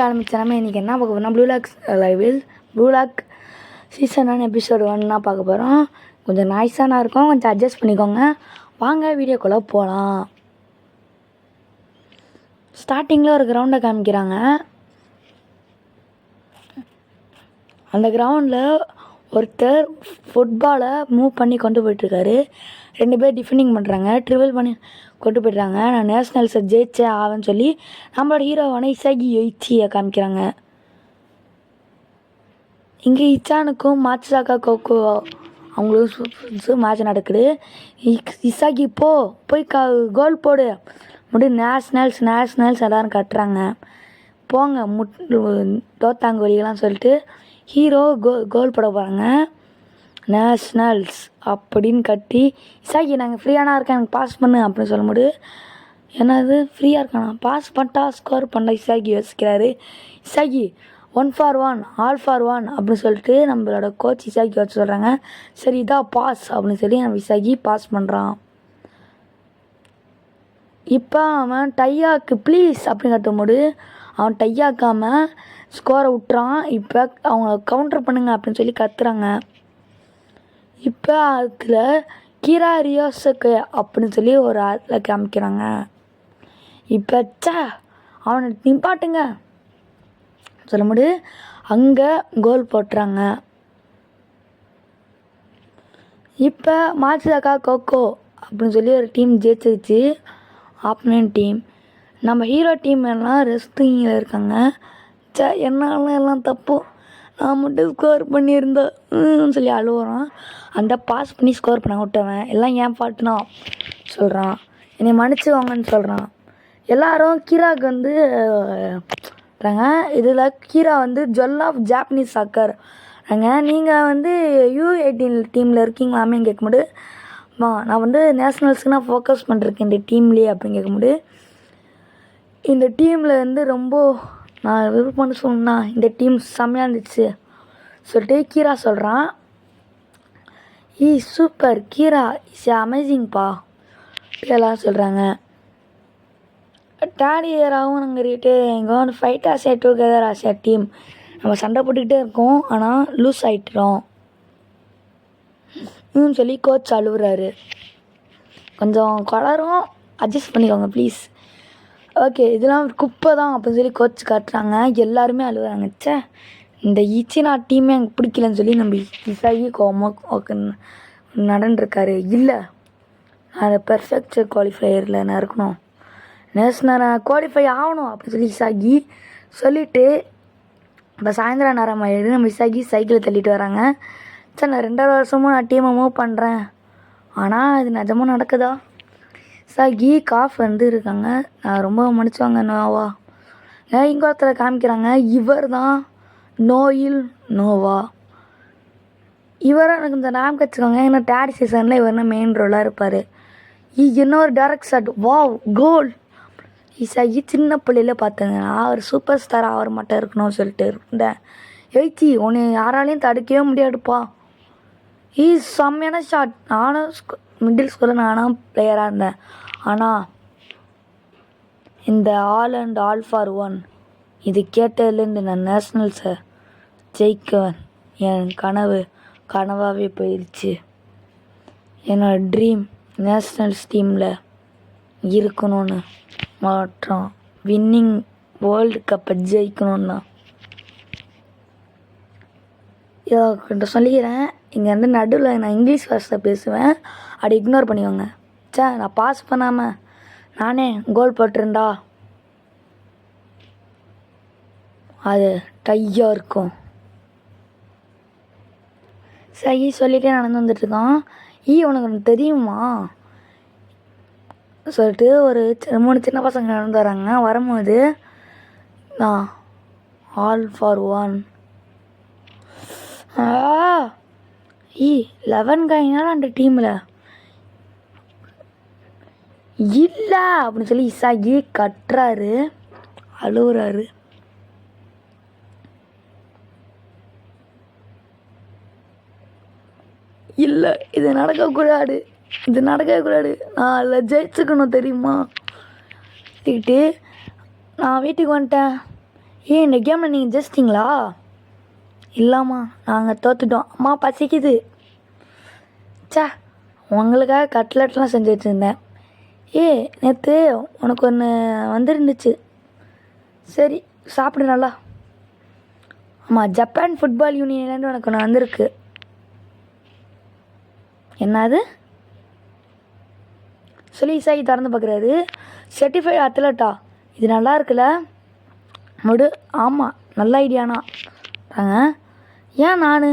ஆரம்பிச்ச நம்ம இன்றைக்கி என்ன பார்க்க போகிறோம்னா ப்ளூ லாக் சீசன் 1 எபிசோடு 1 தான் பார்க்க போகிறோம். கொஞ்சம் நாய்ஸாக இருக்கும், கொஞ்சம் அட்ஜஸ்ட் பண்ணிக்கோங்க. வாங்க வீடியோக்குள்ளே போகலாம். ஸ்டார்டிங்கில் ஒரு கிரவுண்டை காமிக்கிறாங்க. அந்த கிரவுண்டில் ஒருத்தர் ஃபுட்பாலை மூவ் பண்ணி கொண்டு போயிட்டுருக்காரு. 2 பேர் டிஃபெண்டிங் பண்ணுறாங்க, ட்ரிபிள் பண்ணி கொண்டு போய்ட்றாங்க. நான் நேஷ்னல்ஸை ஜெயிச்சே ஆவேன்னு சொல்லி நம்மளோட ஹீரோவான இசாகி யோயிச்சியை காமிக்கிறாங்க. இங்கே இச்சானுக்கும் மாட்சுசாக்கா கோகோ அவங்களுக்கும் மேட்ச் நடக்குது. இசாகி போய் கோல் போடு நேஷ்னல்ஸ் எல்லோரும் கட்டுறாங்க. போங்க தோத்தாங்க வழிகளாம் சொல்லிட்டு ஹீரோ கோல் போட போகிறாங்க. நேஷ்னல்ஸ் அப்படின்னு கட்டி இசாகி நாங்கள் ஃப்ரீயானா இருக்கேன், எனக்கு பாஸ் பண்ணு அப்படின்னு சொல்லும்போது என்னது ஃப்ரீயாக இருக்கானா, பாஸ் பண்ணிட்டா ஸ்கோர் பண்ண இசாகி யோசிக்கிறாரு. இசாகி 1 for 1 all for 1 அப்படின்னு சொல்லிட்டு நம்மளோட கோச் இசாகி வச்சு சொல்கிறாங்க. சரி இதான் பாஸ் அப்படின்னு சொல்லி நம்ம இசாகி பாஸ் பண்ணுறான். இப்போ அவன் டையாக்கு ப்ளீஸ் அப்படின்னு கட்டும்போது அவன் டையாக்காமல் ஸ்கோரை விட்டுறான். இப்போ அவங்க கவுண்டர் பண்ணுங்க அப்படின்னு சொல்லி கத்துறாங்க. இப்போ அதில் கீரா ரியோசக்கு அப்படின்னு சொல்லி ஒரு ஆளில் காமிக்கிறாங்க. இப்போ அவனை நிப்பாட்டுங்க சொல்லும்போது அங்கே கோல் போட்டுறாங்க. இப்போ மாட்சுசாக்கா கோகோ அப்படின்னு சொல்லி ஒரு டீம் ஜெயிச்சிருச்சு. ஆப்போனன்ட் டீம் நம்ம ஹீரோ டீம் எல்லாம் ரெஸ்டிங்கில் இருக்காங்க. என்னாலும் எல்லாம் தப்பு, நான் மட்டும் ஸ்கோர் பண்ணியிருந்தேன் சொல்லி அழுவுறான். அந்த பாஸ் பண்ணி ஸ்கோர் பண்ண விட்டவன் எல்லாம் ஏன் ஃபால்ட்டுனா சொல்கிறான். என்னை மன்னிச்சுவாங்கன்னு சொல்கிறான். எல்லோரும் கீராவுக்கு இதில் Keera jewel of Japanese soccer நீங்கள் U18 டீமில் இருக்கீங்களாமேன்னு கேட்கும்போது நான் நேஷ்னல்ஸுக்கு நான் ஃபோக்கஸ் பண்ணிருக்கேன் இந்த டீம்லேயே அப்படின்னு கேட்கும்போது இந்த டீமில் ரொம்ப நான் விருப்பம்னு சொன்னா இந்த டீம் செம்மையாக இருந்துச்சு சொல்லிட்டு கீரா சொல்கிறான். சூப்பர் கீரா இஸ் அமேசிங்ப்பா எல்லாம் சொல்கிறாங்க. டேடி ஏராவும் நாங்கள் எங்கே fight as a together as a team நம்ம சண்டை போட்டுக்கிட்டே இருக்கோம், ஆனால் லூஸ் ஆகிட்டுறோம் சொல்லி கோச் அழுகுறாரு. கொஞ்சம் கலரும் அட்ஜஸ்ட் பண்ணிக்கோங்க ப்ளீஸ். ஓகே இதெல்லாம் குப்பை தான் அப்படின்னு சொல்லி கோச் காட்டுறாங்க. எல்லாருமே அழுகுறாங்க. இந்த இச்சினா டீமே எனக்கு பிடிக்கலன்னு சொல்லி நம்ம இசாகி கோமோ நடந்துருக்காரு. இல்லை நான் பெர்ஃபெக்ட் குவாலிஃபையரில் நான் இருக்கணும், நேஷ்னல் குவாலிஃபை ஆகணும் அப்படின்னு சொல்லி இசாகி சொல்லிவிட்டு இப்போ சாயந்தரம் நேரம் ஆகிடுது. நம்ம இசாகி சைக்கிளை தள்ளிட்டு வராங்க. நான் 2 வருஷமும் நான் டீமை மூவ் பண்ணுறேன், ஆனால் இது நிஜமாக நடக்குதா? இசாகி காஃப் இருக்காங்க. நான் ரொம்ப மன்னிச்சுவாங்க நோவா. இங்கே ஒருத்தரை காமிக்கிறாங்க. இவர் தான் நோயில் நோவா. இவரை எனக்கு இந்த நேம் கற்றுக்கோங்க. ஏன்னா டேடி சீசனில் இவர் மெயின் ரோலாக இருப்பார். இன்னொரு டேரக்ட் ஷாட் வாவ் கோல். இசாகி சின்ன பிள்ளையில் பார்த்தேங்க, நான் ஒரு சூப்பர் ஸ்டார் ஆகிற மட்டும் இருக்கணும்னு சொல்லிட்டு இருந்தேன். உன்னை யாராலையும் தடுக்கவே முடியாதுப்பா. செம்மையான ஷாட். நானும் மிடில் ஸ்கூலில் நானும் பிளேயராக இருந்தேன், ஆனால் இந்த ஆல் ஃபார் 1 இது கேட்டதுலேருந்து நான் நேஷ்னல்ஸை ஜெயிக்குவேன் என் கனவாகவே போயிடுச்சு. என்னோடய ட்ரீம் நேஷ்னல்ஸ் டீமில் இருக்கணும்னு மற்றும் வின்னிங் வேர்ல்டு கப்பை ஜெயிக்கணும்னா இதை சொல்லிக்கிறேன். இங்கே நடுவில் நான் இங்கிலீஷ் வார்த்தை பேசுவேன், அப்படி இக்னோர் பண்ணிக்கோங்க. நான் பாஸ் பண்ணாமல் நானே கோல் போட்டிருந்தா அது டையாக இருக்கும். சரி சொல்லிகிட்டே நடந்து வந்துட்டுருக்கான். உனக்கு ஒன்று தெரியுமா சொல்லிட்டு ஒரு 3 சின்ன பசங்க நடந்து வராங்க. வரும்போது நான் ஆல் ஃபார் 1 11 கைனால அந்த டீமில் இல்லை அப்படின்னு சொல்லி இசாகி கட்டுறாரு, அழுகுறாரு. இல்லை இது நடக்கக்கூடாது, நான் அதில் ஜெயிச்சுக்கணும் தெரியுமா. நான் வீட்டுக்கு வந்துட்டேன், இந்த கேமில் நீங்கள் ஜெயிச்சிட்டிங்களா? இல்லாமா, நாங்கள் தோத்துட்டோம். அம்மா பசிக்குது. சே, உங்களுக்காக கட்லெட்லாம் செஞ்சு வச்சுருந்தேன். நேற்று உனக்கு ஒன்று வந்துருந்துச்சு. சரி சாப்பிடு நல்லா. ஆமாம், ஜப்பான் ஃபுட்பால் யூனியன்லேருந்து உனக்கு ஒன்று வந்திருக்கு. என்னது சொல்லி இசாகி திறந்து பார்க்குறாரு. சர்டிஃபைட் அத்லட்டா, இது நல்லா இருக்குல்ல முடு. ஆமாம், நல்ல ஐடியானா ஏன் நான்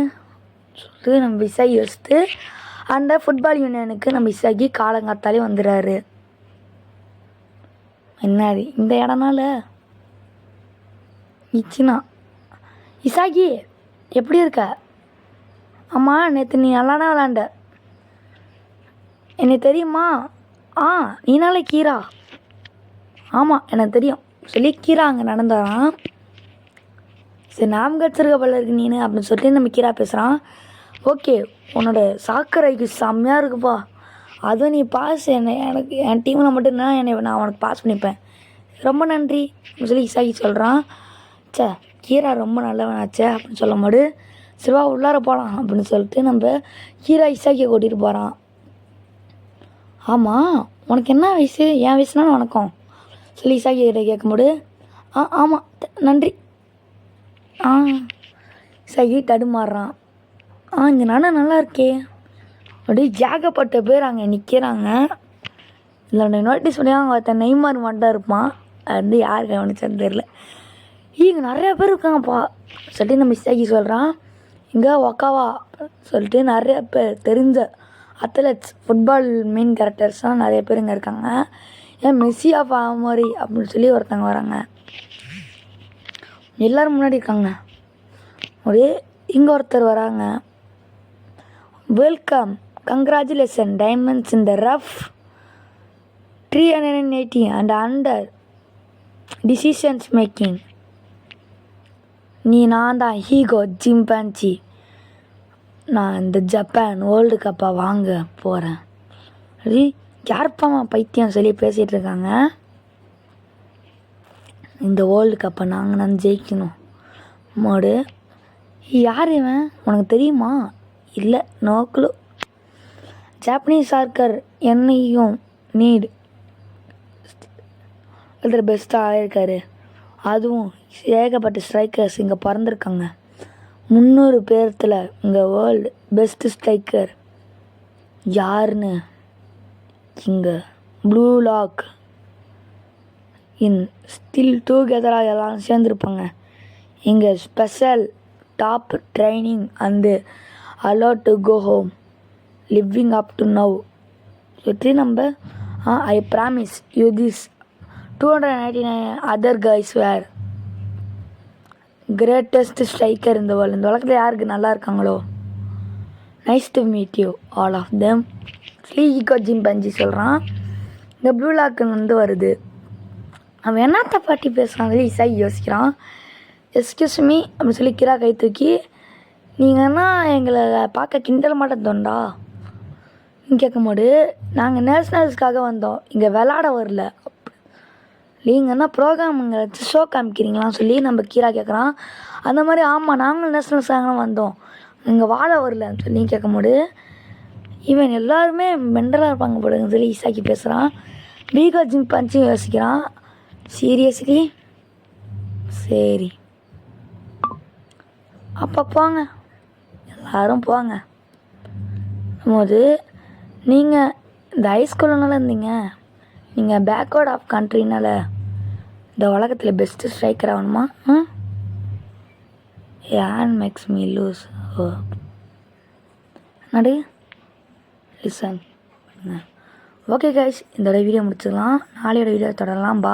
சொல்லிட்டு நம்ம இசாகி யோசித்து அந்த ஃபுட்பால் யூனியனுக்கு நம்ம இசாகி காலங்காத்தாலே வந்துடுறாரு. என்னது இந்த இடம்னால இச்சினா. இசாகி எப்படி இருக்க? ஆமாம், நேற்று நீ நல்லானா விளாண்ட, எனக்கு தெரியுமா? நீனால கீரா. ஆமாம் எனக்கு தெரியும் சொல்லி கீரா அங்கே நடந்தாரான். சரி நாம் கிடச்சிருக்க போல இருக்கு நீனு அப்படின்னு சொல்லிட்டு நம்ம கீரா பேசுகிறான். ஓகே, உன்னோட சாக்கரைக்கு செம்மையாக இருக்குப்பா. அதுவும் நீ பாஸ் எனக்கு என் டீமில் மட்டும்தான் நான் உனக்கு பாஸ் பண்ணிப்பேன். ரொம்ப நன்றி அப்படின்னு சொல்லி இசாகி சொல்கிறான். சே, கீரா ரொம்ப நல்லவனாச்சே அப்படின்னு சொல்லும் போது சிவா உள்ளார போகலாம் அப்படின்னு சொல்லிட்டு நம்ம கீரா இசாகியை கூட்டிகிட்டு போகிறான். ஆமாம், உனக்கு என்ன வயசு? என் வயசுனாலும் உனக்கும் சொல்லி இசாகி கிட்ட கேட்கும்போது ஆமாம் நன்றி. இசாகி தடுமாறுறான். இந்த நானும் நல்லா இருக்கே. அப்படியே ஏகப்பட்ட பேர் அங்கே நிற்கிறாங்க. இதில் நோட்டீஸ் பண்ணி அவங்க ஒருத்தன் நெய்மார் மட்டும் இருப்பான். அது வந்து யார் கவனிச்சான்னு தெரில. இங்கே நிறையா பேர் இருக்காங்கப்பா சொல்லிட்டு நம்ம இசாகி சொல்கிறான். இங்கே ஒக்காவா சொல்லிட்டு நிறைய பேர் தெரிஞ்ச அத்லெட்ஸ் ஃபுட்பால் மெயின் கேரக்டர்ஸ்லாம் நிறைய பேர் இங்கே இருக்காங்க. ஏன் மெஸ்ஸி ஆஃப் ஆமோரி அப்படின்னு சொல்லி ஒருத்தங்க வராங்க. எல்லோரும் முன்னாடி இருக்காங்க. ஒரு இங்கே ஒருத்தர் வராங்க. Welcome, congratulation, diamonds in the rough 380 and under decisions making. நான் தான் ஹீகோ ஜிம்பான்சி. நான் இந்த ஜப்பான் வேர்ல்டு கப்பை வாங்க போகிறேன். அப்படி யார்ப்பாமா பைத்தியம் சொல்லி பேசிகிட்டு இருக்காங்க. இந்த வேர்ல்டு கப்பை நாங்கள் தான் ஜெயிக்கணும். மோடு யார் இவன் உனக்கு தெரியுமா? இல்லை, நோக்குலு. ஜாப்பனீஸ் சாக்கர் என்னையும் நீட் இதில் பெஸ்ட்டாக ஆகிருக்காரு. அதுவும் ஏகப்பட்ட ஸ்ட்ரைக்கர்ஸ் இங்கே பிறந்திருக்காங்க. 300 பேர்த்தில் இங்கே வேர்ல்டு பெஸ்ட்டு ஸ்ட்ரைக்கர் யாருன்னு இங்கே ப்ளூ லாக் இன் ஸ்டில் டூகெதராக எல்லோரும் சேர்ந்துருப்பாங்க. இங்கே special top training and allow to go home living up to now சொல்லி நம்ம I promise you this 299 other guys where greatest striker இந்த வேர்ல்டு. இந்த உலகத்தில் யாருக்கு நல்லா இருக்காங்களோ nice to meet you all of them ஸ்லீகோ ஜிம்பஞ்சி சொல்கிறான். இந்த ப்ளூ லாக்குன்னு வந்து வருது. அவன் என்னத்த பாட்டி பேசுகிறான் சொல்லி இசாகி யோசிக்கிறான். எஸ்கியூஸ் மீ அப்படின்னு சொல்லி கீரா கை தூக்கி, நீங்கன்னா எங்களை பார்க்க கிண்டல் மாட்டேன் தோண்டா கேட்கும்போது, நாங்கள் நேஷ்னல்ஸ்க்காக வந்தோம், இங்கே விளாட வரல. நீங்கன்னா ப்ரோக்ராமுங்க வச்சு ஷோ காமிக்கிறீங்களான்னு சொல்லி நம்ம கீரா கேட்குறான். அந்த மாதிரி ஆமாம், நாங்களும் நேஷ்னல்ஸாக வந்தோம், இங்கே வாழ வரலன்னு சொல்லி கேட்கும்போது, இவன் எல்லாருமே மெண்டலாக இருப்பாங்க போடுங்கன்னு சொல்லி இசாகி பேசுகிறான். பீகோ ஜிம்பன்சியும் யோசிக்கிறான். சீரியஸ்லி சரி, அப்போ போங்க, எல்லோரும் போங்க. போது நீங்கள் இந்த ஹைஸ்கூல்னால இருந்தீங்க, நீங்கள் பேக்வேர்ட் ஆஃப் கண்ட்ரினால இந்த உலகத்தில் பெஸ்ட்டு ஸ்ட்ரைக்கர் ஆகணுமா? ஏன் மேக்ஸ் மீ லூஸ் நடு லிசன். ஓகே கைஸ், இதோட வீடியோ முடிச்சுக்கலாம். நாளையோட வீடியோ தொடரலாம். பா.